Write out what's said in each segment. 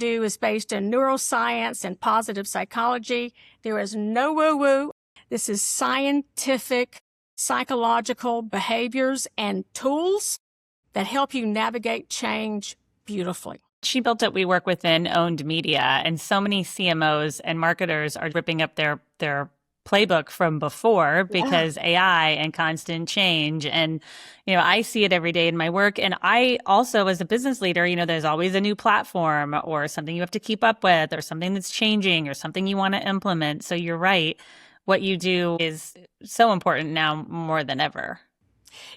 do is based in neuroscience and positive psychology. There is no woo-woo. This is scientific, psychological behaviors and tools that help you navigate change beautifully. She built it. We work within owned media, and so many CMOs and marketers are ripping up their playbook from before because AI and constant change. And, I see it every day in my work. And I also, as a business leader, there's always a new platform or something you have to keep up with or something that's changing or something you want to implement. So you're right. What you do is so important now more than ever.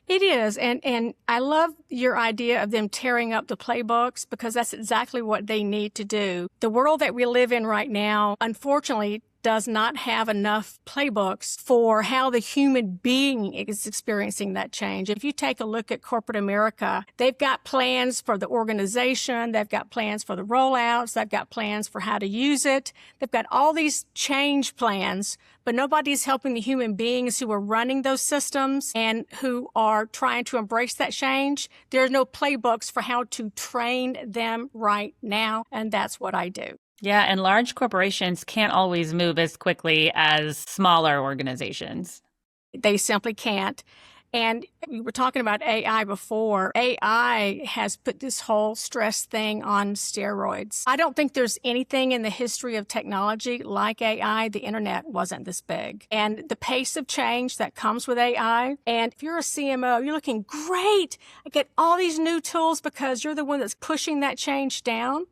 It is. And I love your idea of them tearing up the playbooks because that's exactly what they need to do. The world that we live in right now, unfortunately, does not have enough playbooks for how the human being is experiencing that change. If you take a look at corporate America, they've got plans for the organization. They've got plans for the rollouts. They've got plans for how to use it. They've got all these change plans, but nobody's helping the human beings who are running those systems and who are trying to embrace that change. There are no playbooks for how to train them right now, and that's what I do. Yeah, and large corporations can't always move as quickly as smaller organizations. They simply can't. And we were talking about AI before. AI has put this whole stress thing on steroids. I don't think there's anything in the history of technology like AI. The internet wasn't this big. And the pace of change that comes with AI. And if you're a CMO, you're looking great. I get all these new tools because you're the one that's pushing that change down.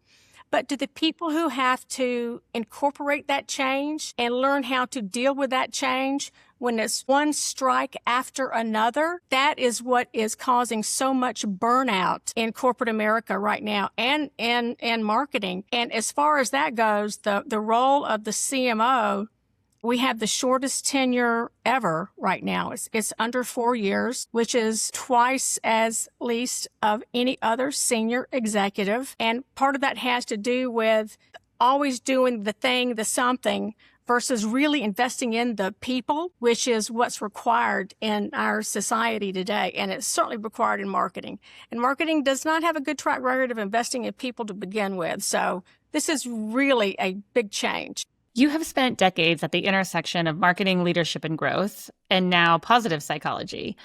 But to the people who have to incorporate that change and learn how to deal with that change when it's one strike after another, that is what is causing so much burnout in corporate America right now and marketing. And as far as that goes, the role of the CMO, we have the shortest tenure ever right now. It's under 4 years, which is twice as least of any other senior executive. And part of that has to do with always doing the thing, the something, versus really investing in the people, which is what's required in our society today. And it's certainly required in marketing. And marketing does not have a good track record of investing in people to begin with. So this is really a big change. You have spent decades at the intersection of marketing, leadership, and growth, and now positive psychology.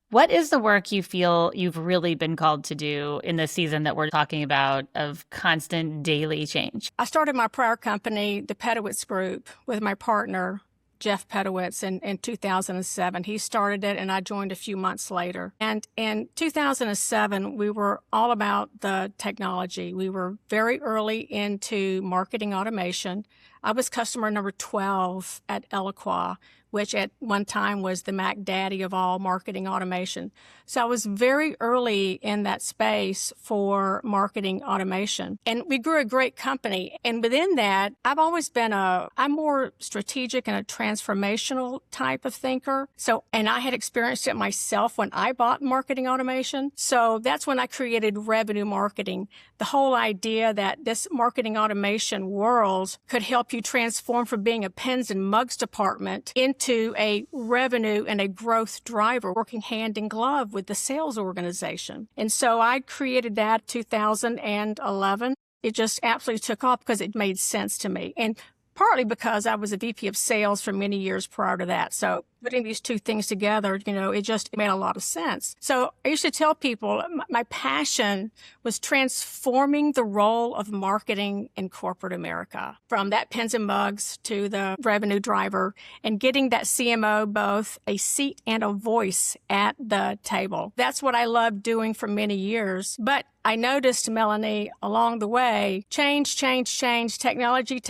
What is the work you feel you've really been called to do in the season that we're talking about of constant daily change? I started my prior company, the Pedowitz Group, with my partner, Jeff Pedowitz, in 2007. He started it, and I joined a few months later. And in 2007, we were all about the technology. We were very early into marketing automation. I was customer number 12 at Eloqua, which at one time was the Mac Daddy of all marketing automation. So I was very early in that space for marketing automation. And we grew a great company. And within that, I've always been I'm more strategic and a transformational type of thinker. And I had experienced it myself when I bought marketing automation. So that's when I created revenue marketing. The whole idea that this marketing automation world could help you transform from being a pens and mugs department into a revenue and a growth driver, working hand in glove with the sales organization. And so I created that in 2011. It just absolutely took off because it made sense to me. And partly because I was a VP of sales for many years prior to that. So putting these two things together, it just made a lot of sense. So I used to tell people my passion was transforming the role of marketing in corporate America, from that pens and mugs to the revenue driver, and getting that CMO both a seat and a voice at the table. That's what I loved doing for many years. But I noticed, Melanie, along the way, change, technology,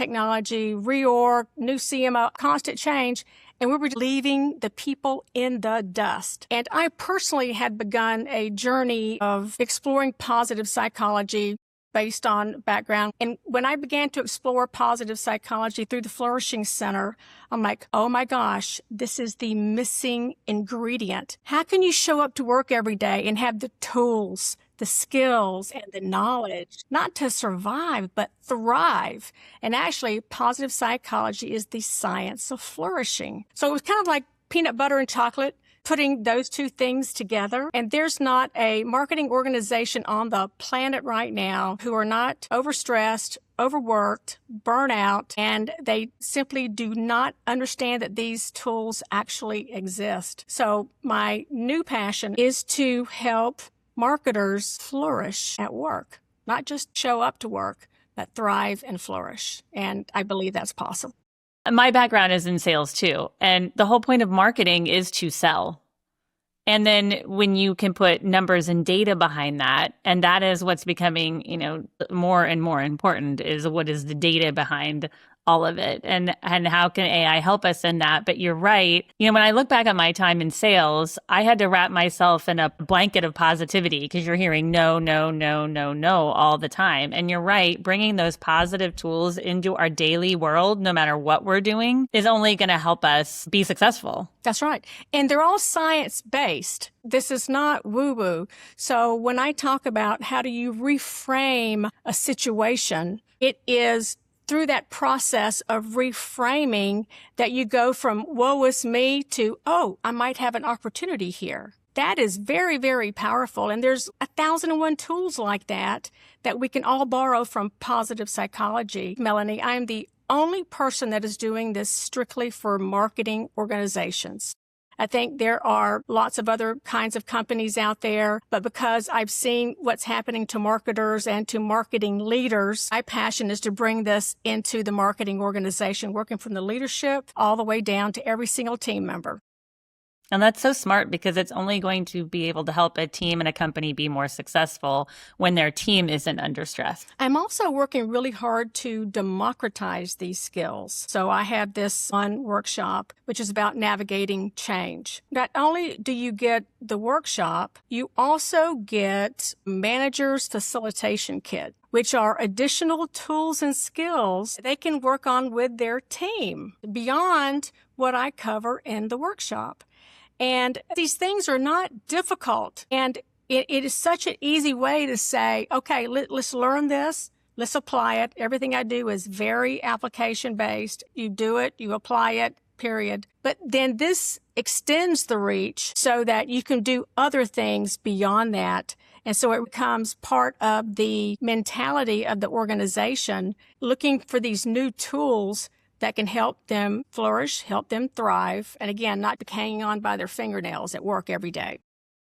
reorg, new CMO, constant change. And we were leaving the people in the dust. And I personally had begun a journey of exploring positive psychology based on background. And when I began to explore positive psychology through the Flourishing Center, I'm like, oh my gosh, this is the missing ingredient. How can you show up to work every day and have the tools, the skills, and the knowledge, not to survive, but thrive? And actually, positive psychology is the science of flourishing. So it was kind of like peanut butter and chocolate, putting those two things together. And there's not a marketing organization on the planet right now who are not overstressed, overworked, burnout, and they simply do not understand that these tools actually exist. So my new passion is to help marketers flourish at work, not just show up to work, but thrive and flourish. And I believe that's possible. My background is in sales too. And the whole point of marketing is to sell. And then when you can put numbers and data behind that, and that is what's becoming, more and more important, is what is the data behind all of it, and how can AI help us in that? But you're right. When I look back at my time in sales, I had to wrap myself in a blanket of positivity because you're hearing no, no, no, no, no all the time. And you're right. Bringing those positive tools into our daily world, no matter what we're doing, is only going to help us be successful. That's right. And they're all science-based. This is not woo-woo. So when I talk about how do you reframe a situation, it is through that process of reframing that you go from woe is me to, oh, I might have an opportunity here. That is very, very powerful. And there's 1,001 tools like that we can all borrow from positive psychology. Melanie, I'm the only person that is doing this strictly for marketing organizations. I think there are lots of other kinds of companies out there, but because I've seen what's happening to marketers and to marketing leaders, my passion is to bring this into the marketing organization, working from the leadership all the way down to every single team member. And that's so smart because it's only going to be able to help a team and a company be more successful when their team isn't under stress. I'm also working really hard to democratize these skills. So I have this one workshop, which is about navigating change. Not only do you get the workshop, you also get manager's facilitation kit, which are additional tools and skills they can work on with their team beyond what I cover in the workshop. And these things are not difficult. And it is such an easy way to say, okay, let's learn this. Let's apply it. Everything I do is very application based. You do it, you apply it, period. But then this extends the reach so that you can do other things beyond that. And so it becomes part of the mentality of the organization, looking for these new tools that can help them flourish, help them thrive, and again, not hanging on by their fingernails at work every day.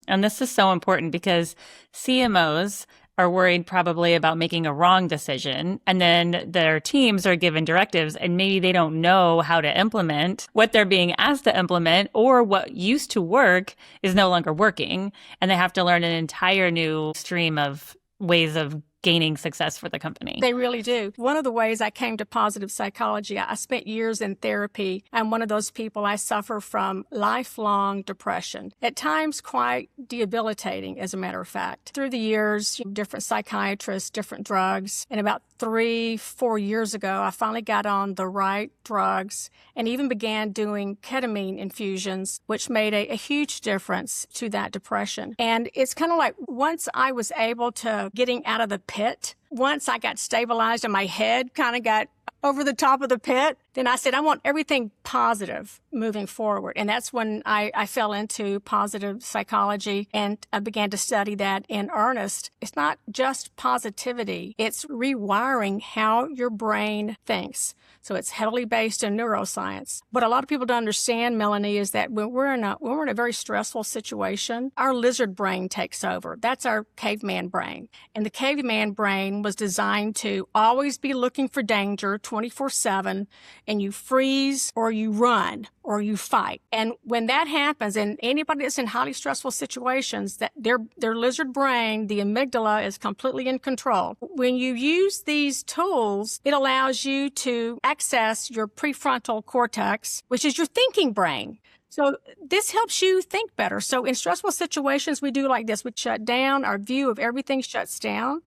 And this is so important because CMOs are worried probably about making a wrong decision, and then their teams are given directives and maybe they don't know how to implement what they're being asked to implement, or what used to work is no longer working, and they have to learn an entire new stream of ways of gaining success for the company. They really do. One of the ways I came to positive psychology, I spent years in therapy. I'm one of those people. I suffer from lifelong depression, at times quite debilitating, as a matter of fact. Through the years, different psychiatrists, different drugs, and about 3-4 years ago, I finally got on the right drugs and even began doing ketamine infusions, which made a huge difference to that depression. And it's kind of like once I was able to getting out of the pit, once I got stabilized and my head kind of got over the top of the pit, then I said, I want everything positive moving forward. And that's when I fell into positive psychology and I began to study that in earnest. It's not just positivity. It's rewiring how your brain thinks. So it's heavily based in neuroscience. What a lot of people don't understand, Melanie, is that when we're in a very stressful situation, our lizard brain takes over. That's our caveman brain. And the caveman brain was designed to always be looking for danger 24/7, and you freeze or you run or you fight. And when that happens, and anybody that's in highly stressful situations, that their lizard brain, the amygdala, is completely in control. When you use these tools, it allows you to access your prefrontal cortex, which is your thinking brain. So this helps you think better. So in stressful situations, we do like this. We shut down. Our view of everything shuts down.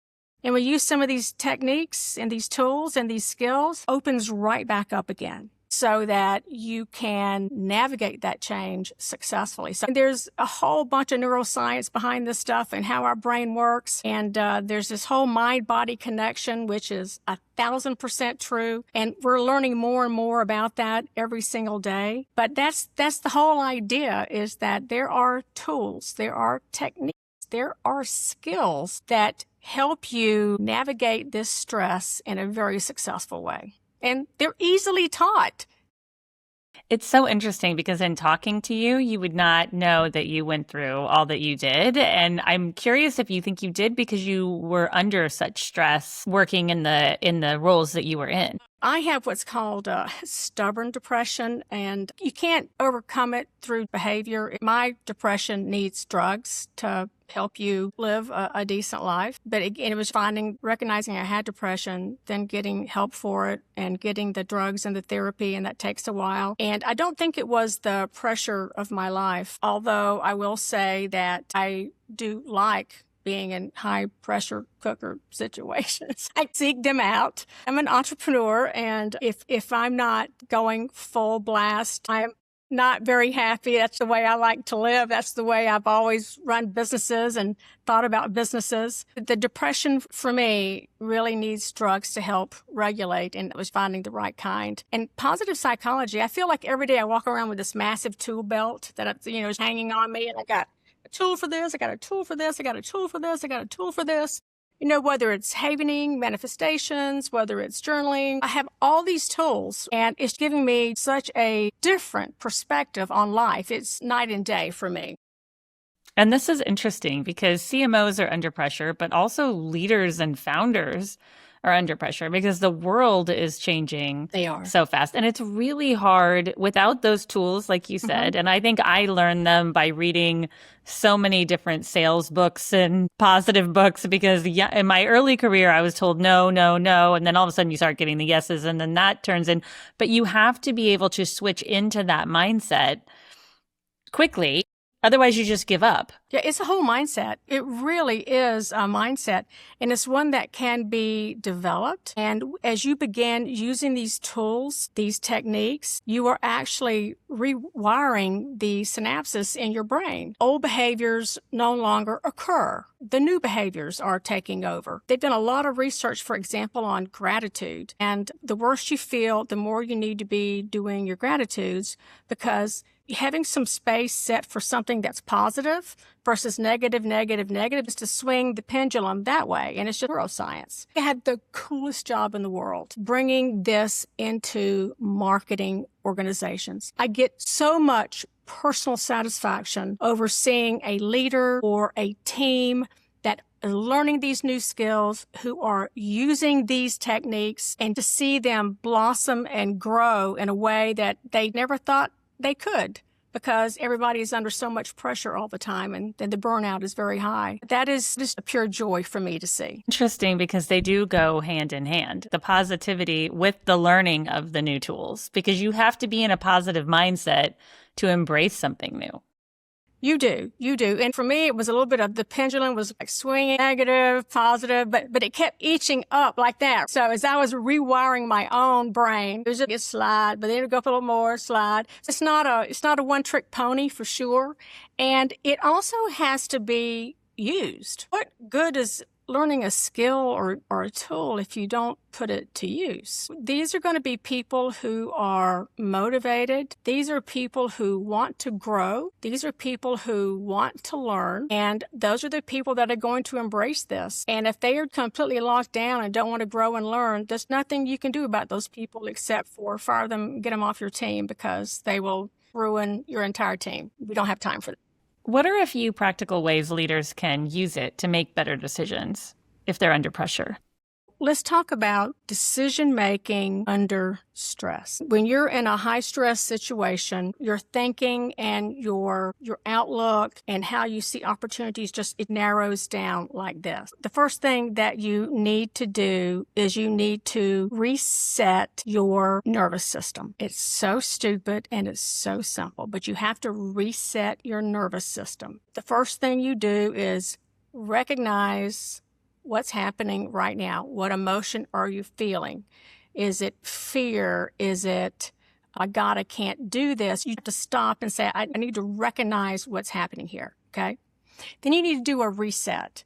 And we use some of these techniques and these tools and these skills, opens right back up again so that you can navigate that change successfully. So there's a whole bunch of neuroscience behind this stuff and how our brain works. And there's this whole mind-body connection, which is 1,000% true. And we're learning more and more about that every single day. But that's the whole idea, is that there are tools, there are techniques, there are skills that help you navigate this stress in a very successful way. And they're easily taught. It's so interesting because in talking to you, you would not know that you went through all that you did. And I'm curious if you think you did because you were under such stress working in the roles that you were in. I have what's called stubborn depression, and you can't overcome it through behavior. My depression needs drugs to help you live a decent life. But it was recognizing I had depression, then getting help for it and getting the drugs and the therapy, and that takes a while. And I don't think it was the pressure of my life, although I will say that I do like being in high pressure cooker situations. I seek them out. I'm an entrepreneur, and if I'm not going full blast, I'm not very happy. That's the way I like to live. That's the way I've always run businesses and thought about businesses. The depression for me really needs drugs to help regulate, and it was finding the right kind. And positive psychology, I feel like every day I walk around with this massive tool belt that is hanging on me, and I got a tool for this, I got a tool for this, I got a tool for this, I got a tool for this. Whether it's havening, manifestations, whether it's journaling, I have all these tools, and it's giving me such a different perspective on life. It's night and day for me. And this is interesting because CMOs are under pressure, but also leaders and founders are under pressure because the world is changing so fast. And it's really hard without those tools, like you said. Mm-hmm. And I think I learned them by reading so many different sales books and positive books because in my early career, I was told no, no, no. And then all of a sudden you start getting the yeses and then that turns in. But you have to be able to switch into that mindset quickly. Otherwise, you just give up. Yeah, it's a whole mindset. It really is a mindset. And it's one that can be developed. And as you begin using these tools, these techniques, you are actually rewiring the synapses in your brain. Old behaviors no longer occur. The new behaviors are taking over. They've done a lot of research, for example, on gratitude. And the worse you feel, the more you need to be doing your gratitudes, because having some space set for something that's positive versus negative is to swing the pendulum that way. And it's just neuroscience. I had the coolest job in the world bringing this into marketing organizations. I get so much personal satisfaction over seeing a leader or a team that is learning these new skills, who are using these techniques, and to see them blossom and grow in a way that they never thought they could, because everybody is under so much pressure all the time, and the burnout is very high. That is just a pure joy for me to see. Interesting, because they do go hand in hand, the positivity with the learning of the new tools, because you have to be in a positive mindset to embrace something new. You do. And for me, it was a little bit of the pendulum was like swinging negative, positive, but it kept itching up like that. So as I was rewiring my own brain, it was just a slide, but then it would go up a little more, slide. It's not a one-trick pony for sure. And it also has to be used. What good is learning a skill or a tool if you don't put it to use? These are going to be people who are motivated. These are people who want to grow. These are people who want to learn. And those are the people that are going to embrace this. And if they are completely locked down and don't want to grow and learn, there's nothing you can do about those people except for fire them, get them off your team, because they will ruin your entire team. We don't have time for that. What are a few practical ways leaders can use it to make better decisions if they're under pressure? Let's talk about decision-making under stress. When you're in a high-stress situation, your thinking and your outlook and how you see opportunities it narrows down like this. The first thing that you need to do is you need to reset your nervous system. It's so stupid and it's so simple, but you have to reset your nervous system. The first thing you do is recognize what's happening right now. What emotion are you feeling? Is it fear? Is it, oh God, I can't do this? You have to stop and say, I need to recognize what's happening here, okay? Then you need to do a reset.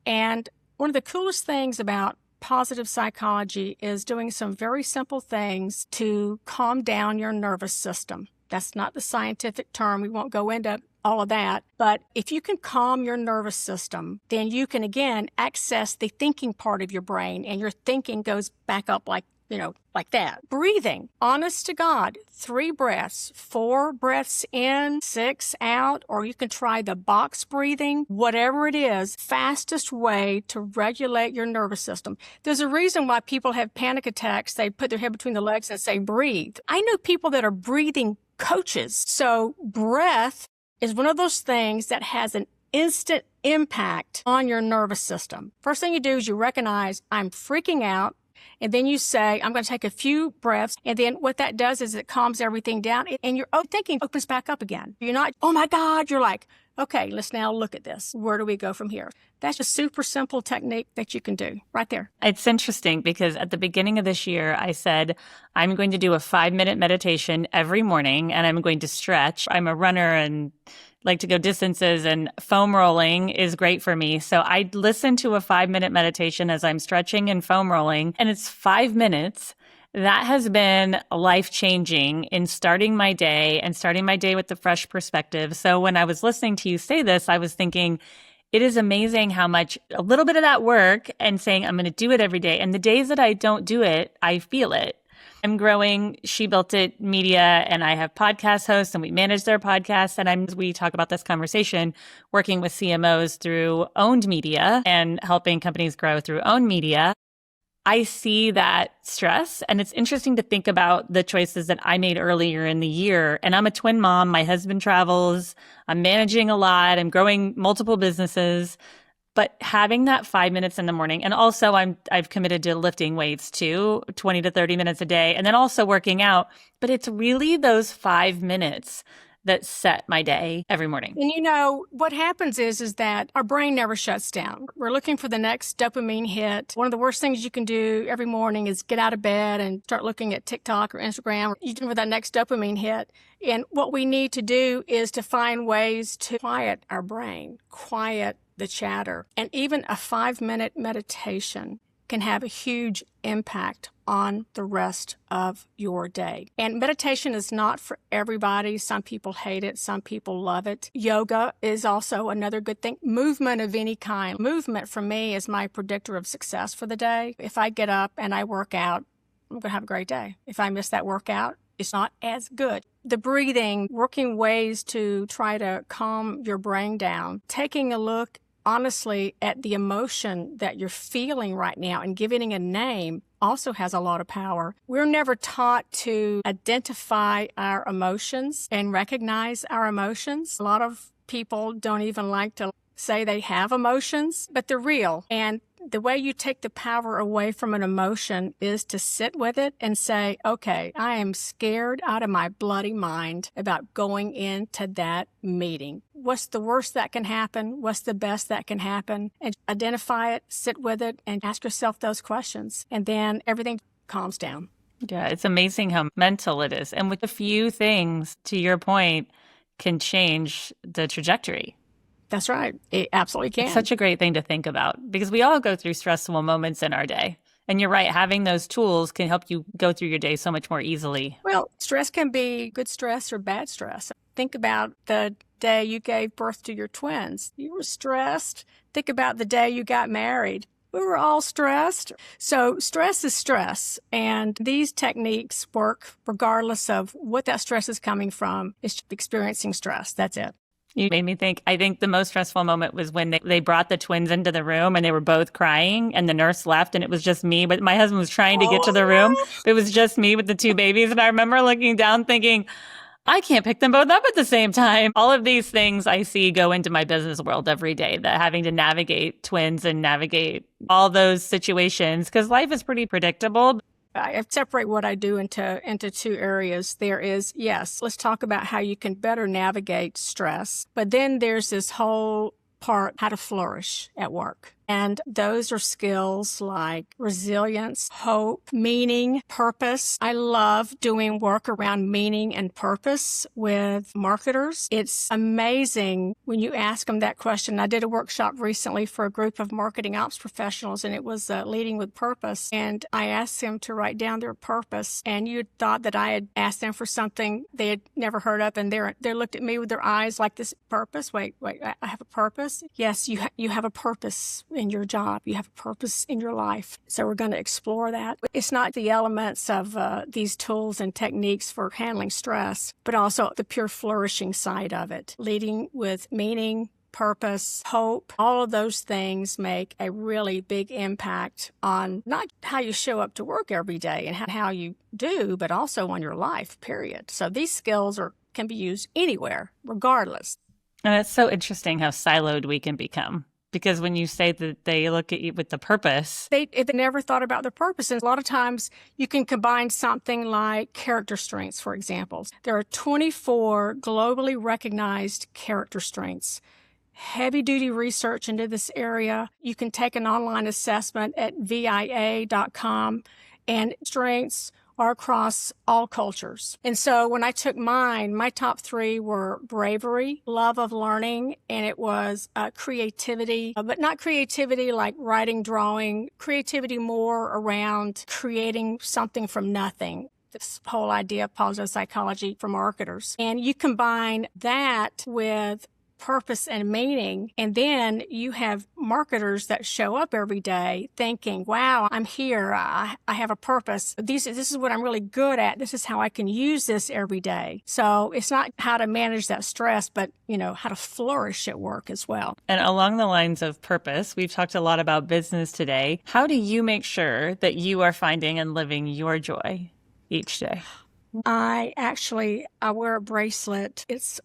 And one of the coolest things about positive psychology is doing some very simple things to calm down your nervous system. That's not the scientific term. We won't go into all of that. But if you can calm your nervous system, then you can, again, access the thinking part of your brain, and your thinking goes back up like that. Breathing, honest to God, 3 breaths, 4 breaths in, 6 out, or you can try the box breathing, whatever it is, fastest way to regulate your nervous system. There's a reason why people have panic attacks. They put their head between the legs and say, breathe. I know people that are breathing coaches. So breath is one of those things that has an instant impact on your nervous system. First thing you do is you recognize, I'm freaking out. And then you say, I'm going to take a few breaths. And then what that does is it calms everything down, and your thinking opens back up again. You're not, oh my God, you're like, okay, let's now look at this. Where do we go from here? That's a super simple technique that you can do right there. It's interesting because at the beginning of this year, I said, I'm going to do a 5-minute meditation every morning, and I'm going to stretch. I'm a runner and like to go distances, and foam rolling is great for me. So I listen to a 5-minute meditation as I'm stretching and foam rolling, and it's 5 minutes. That has been life-changing in starting my day and starting my day with the fresh perspective. So when I was listening to you say this, I was thinking, it is amazing how much a little bit of that work and saying I'm going to do it every day. And the days that I don't do it, I feel it. I'm growing She Built It Media, and I have podcast hosts, and we manage their podcasts. And we talk about this conversation, working with CMOs through owned media and helping companies grow through owned media. I see that stress, and it's interesting to think about the choices that I made earlier in the year. And I'm a twin mom. My husband travels. I'm managing a lot. I'm growing multiple businesses. But having that 5 minutes in the morning, and also I've committed to lifting weights too, 20 to 30 minutes a day, and then also working out. But it's really those 5 minutes that set my day every morning. And what happens is that our brain never shuts down. We're looking for the next dopamine hit. One of the worst things you can do every morning is get out of bed and start looking at TikTok or Instagram, looking for that next dopamine hit. And what we need to do is to find ways to quiet our brain, quiet the chatter. And even a 5-minute meditation can have a huge impact on the rest of your day. And meditation is not for everybody. Some people hate it. Some people love it. Yoga is also another good thing. Movement of any kind. Movement for me is my predictor of success for the day. If I get up and I work out, I'm going to have a great day. If I miss that workout, it's not as good. The breathing, working ways to try to calm your brain down, taking a look honestly at the emotion that you're feeling right now and giving it a name also has a lot of power. We're never taught to identify our emotions and recognize our emotions. A lot of people don't even like to say they have emotions, but they're real. And the way you take the power away from an emotion is to sit with it and say, okay, I am scared out of my bloody mind about going into that meeting. What's the worst that can happen? What's the best that can happen? And identify it, sit with it, and ask yourself those questions. And then everything calms down. Yeah, it's amazing how mental it is. And with a few things, to your point, can change the trajectory. That's right. It absolutely can. It's such a great thing to think about because we all go through stressful moments in our day. And you're right, having those tools can help you go through your day so much more easily. Well, stress can be good stress or bad stress. Think about the day you gave birth to your twins. You were stressed. Think about the day you got married. We were all stressed. So stress is stress. And these techniques work regardless of what that stress is coming from. It's experiencing stress. That's it. You made me think, I think the most stressful moment was when they brought the twins into the room and they were both crying and the nurse left and it was just me. But my husband was trying to get to the room. It was just me with the 2 babies. And I remember looking down thinking, I can't pick them both up at the same time. All of these things I see go into my business world every day, that having to navigate twins and navigate all those situations because life is pretty predictable. I separate what I do into 2 areas. There is, yes, let's talk about how you can better navigate stress. But then there's this whole part, how to flourish at work. And those are skills like resilience, hope, meaning, purpose. I love doing work around meaning and purpose with marketers. It's amazing when you ask them that question. I did a workshop recently for a group of marketing ops professionals, and it was leading with purpose. And I asked them to write down their purpose. And you thought that I had asked them for something they had never heard of, and they looked at me with their eyes like this purpose. Wait, I have a purpose? Yes, you have a purpose in your job. You have a purpose in your life. So we're going to explore that. It's not the elements of these tools and techniques for handling stress, but also the pure flourishing side of it, leading with meaning, purpose, hope. All of those things make a really big impact on not how you show up to work every day and how you do, but also on your life, period. So these skills can be used anywhere, regardless. And it's so interesting how siloed we can become. Because when you say that they look at you with the purpose, they never thought about their purpose. And a lot of times you can combine something like character strengths, for example. There are 24 globally recognized character strengths. Heavy-duty research into this area. You can take an online assessment at VIA.com, and strengths are across all cultures. And so when I took mine, my top 3 were bravery, love of learning, and it was creativity, but not creativity like writing, drawing, creativity more around creating something from nothing. This whole idea of positive psychology for marketers. And you combine that with purpose and meaning, and then you have marketers that show up every day thinking, wow, I'm here, I have a purpose, this is what I'm really good at, this is how I can use this every day. So it's not how to manage that stress, but how to flourish at work as well. And along the lines of purpose, we've talked a lot about business today. How do you make sure that you are finding and living your joy each day? I wear a bracelet. It's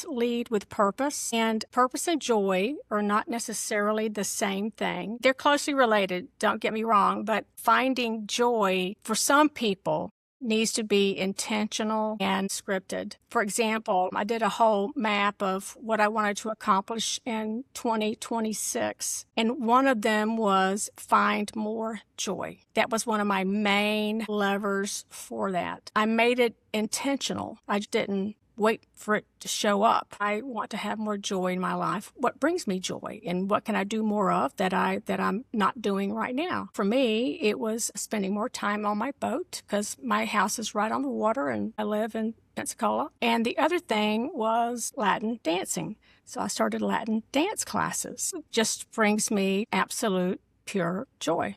lead with purpose, and purpose and joy are not necessarily the same thing. They're closely related, don't get me wrong, but finding joy for some people needs to be intentional and scripted. For example, I did a whole map of what I wanted to accomplish in 2026. And one of them was find more joy. That was one of my main levers for that. I made it intentional. I didn't wait for it to show up. I want to have more joy in my life. What brings me joy, and what can I do more of that I'm not doing right now? For me, it was spending more time on my boat because my house is right on the water and I live in Pensacola. And the other thing was Latin dancing. So I started Latin dance classes. It just brings me absolute pure joy.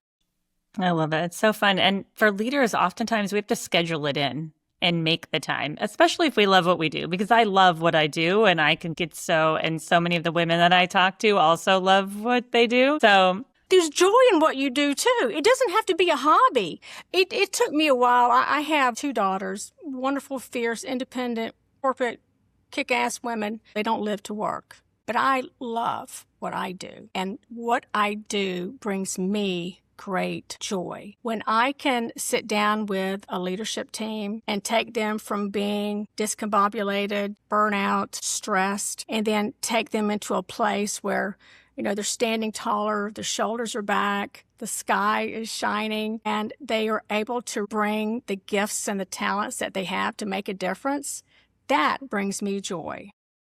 I love it. It's so fun. And for leaders, oftentimes we have to schedule it in and make the time, especially if we love what we do, because I love what I do, and I can get and so many of the women that I talk to also love what they do. So there's joy in what you do too. It doesn't have to be a hobby. It took me a while. I have 2 daughters, wonderful, fierce, independent, corporate, kick-ass women. They don't live to work, but I love what I do, and what I do brings me great joy. When I can sit down with a leadership team and take them from being discombobulated, burnout, stressed, and then take them into a place where, they're standing taller, their shoulders are back, the sky is shining, and they are able to bring the gifts and the talents that they have to make a difference, that brings me joy.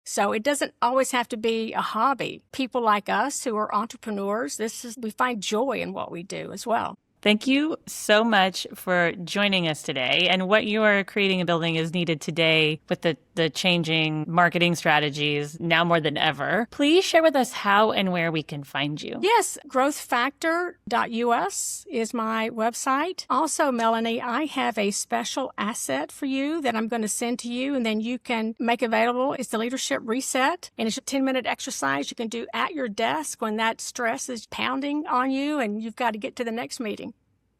So it doesn't always have to be a hobby. People like us who are entrepreneurs, we find joy in what we do as well. Thank you so much for joining us today. And what you are creating and building is needed today with the changing marketing strategies now more than ever. Please share with us how and where we can find you. Yes, growthfactor.us is my website. Also, Melanie, I have a special asset for you that I'm going to send to you, and then you can make available. It's the Leadership Reset, and it's a 10-minute exercise you can do at your desk when that stress is pounding on you and you've got to get to the next meeting.